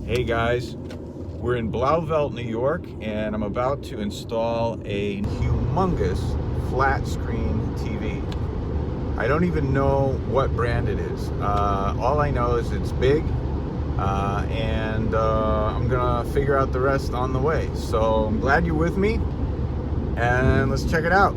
Hey guys, we're in Blauvelt, New York, and I'm about to install a humongous flat screen TV. I don't even know what brand it is. All I know is it's big, and I'm gonna figure out the rest on the way. So I'm glad you're with me, and let's check it out.